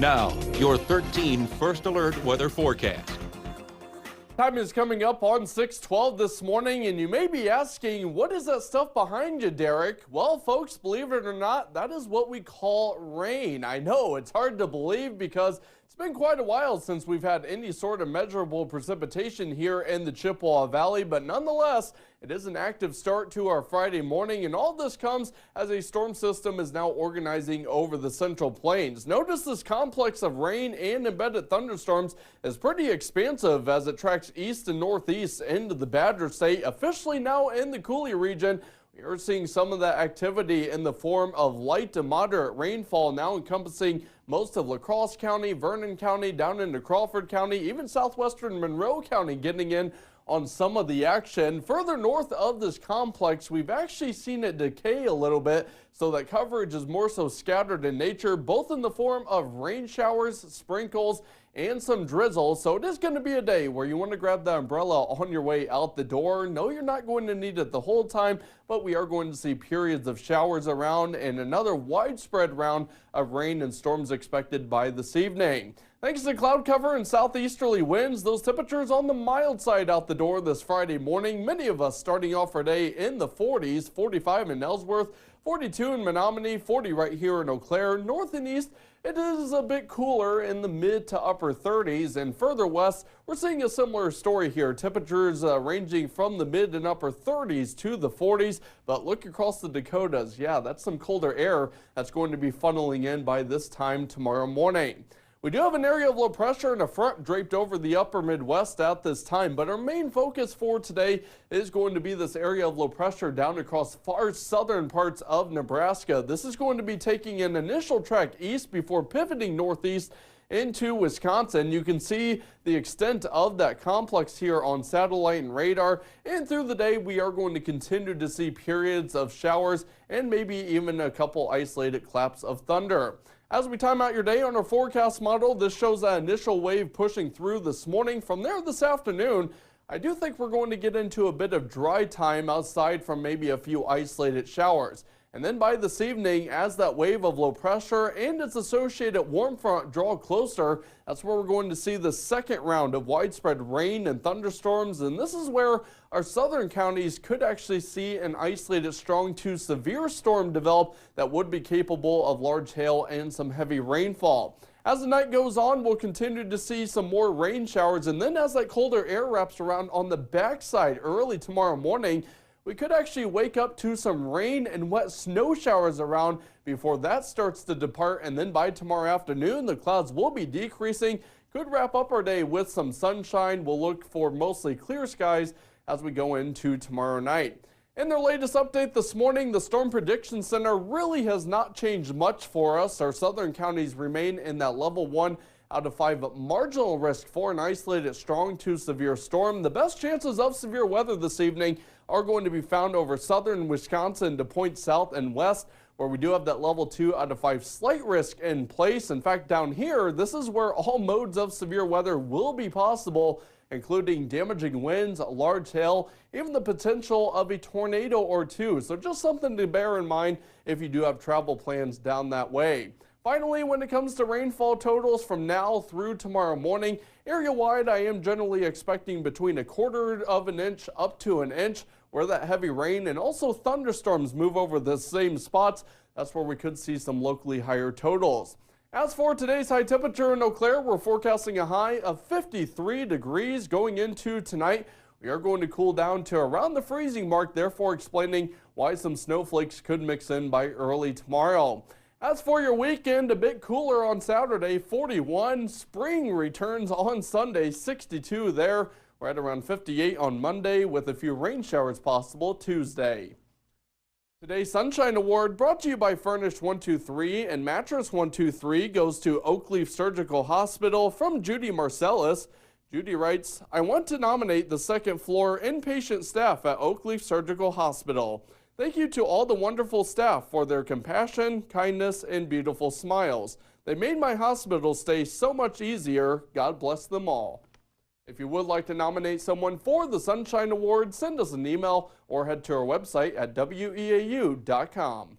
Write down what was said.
Now, your 13 First Alert weather forecast. Time is coming up on 6:12 this morning, and you may be asking, what is that stuff behind you, Derek? Well, folks, believe it or not, that is what we call rain. I know it's hard to believe because it's been quite a while since we've had any sort of measurable precipitation here in the Chippewa Valley, but nonetheless, it is an active start to our Friday morning, and all this comes as a storm system is now organizing over the Central Plains. Notice this complex of rain and embedded thunderstorms is pretty expansive as it tracks east and northeast into the Badger State, officially now in the Coulee region. We are seeing some of that activity in the form of light to moderate rainfall now encompassing most of LaCrosse County, Vernon County, down into Crawford County, even southwestern Monroe County getting in on some of the action. Further north of this complex, we've actually seen it decay a little bit, so that coverage is more so scattered in nature, both in the form of rain showers, sprinkles, and some drizzle. So it is going to be a day where you want to grab the umbrella on your way out the door. No, you're not going to need it the whole time, but we are going to see periods of showers around and another widespread round of rain and storms expected by this evening. Thanks to cloud cover and southeasterly winds, those temperatures on the mild side out the door this Friday morning. Many of us starting off our day in the 40s, 45 in Ellsworth, 42 in Menominee, 40 right here in Eau Claire. North and east, it is a bit cooler in the mid to upper 30s, and further west, we're seeing a similar story here. Temperatures ranging from the mid and upper 30s to the 40s, but look across the Dakotas. Yeah, that's some colder air that's going to be funneling in by this time tomorrow morning. We do have an area of low pressure and a front draped over the upper Midwest at this time, but our main focus for today is going to be this area of low pressure down across far southern parts of Nebraska. This is going to be taking an initial trek east before pivoting northeast into Wisconsin. You can see the extent of that complex here on satellite and radar, and through the day we are going to continue to see periods of showers and maybe even a couple isolated claps of thunder. As we time out your day on our forecast model, this shows that initial wave pushing through this morning. From there this afternoon, I do think we're going to get into a bit of dry time outside from maybe a few isolated showers. And then by this evening, as that wave of low pressure and its associated warm front draw closer, that's where we're going to see the second round of widespread rain and thunderstorms. And this is where our southern counties could actually see an isolated strong to severe storm develop that would be capable of large hail and some heavy rainfall. As the night goes on, we'll continue to see some more rain showers. And then as that colder air wraps around on the backside early tomorrow morning, we could actually wake up to some rain and wet snow showers around before that starts to depart. And then by tomorrow afternoon, the clouds will be decreasing. Could wrap up our day with some sunshine. We'll look for mostly clear skies as we go into tomorrow night. In their latest update this morning, the Storm Prediction Center really has not changed much for us. Our southern counties remain in that level 1 out of 5 marginal risk for an isolated strong to severe storm. The best chances of severe weather this evening are going to be found over southern Wisconsin to points south and west, where we do have that level 2 out of 5 slight risk in place. In fact, down here, this is where all modes of severe weather will be possible, including damaging winds, large hail, even the potential of a tornado or two. So just something to bear in mind if you do have travel plans down that way. Finally, when it comes to rainfall totals from now through tomorrow morning, area-wide I am generally expecting between 1/4 of an inch up to an inch, where that heavy rain and also thunderstorms move over the same spots. That's where we could see some locally higher totals. As for today's high temperature in Eau Claire, we're forecasting a high of 53 degrees going into tonight. We are going to cool down to around the freezing mark, therefore explaining why some snowflakes could mix in by early tomorrow. As for your weekend, a bit cooler on Saturday, 41. Spring returns on Sunday, 62 there. We're at around 58 on Monday with a few rain showers possible Tuesday. Today's Sunshine Award brought to you by Furnished 123 and Mattress 123 goes to Oakleaf Surgical Hospital from Judy Marcellus. Judy writes, I want to nominate the second floor inpatient staff at Oakleaf Surgical Hospital. Thank you to all the wonderful staff for their compassion, kindness, and beautiful smiles. They made my hospital stay so much easier. God bless them all. If you would like to nominate someone for the Sunshine Award, send us an email or head to our website at weau.com.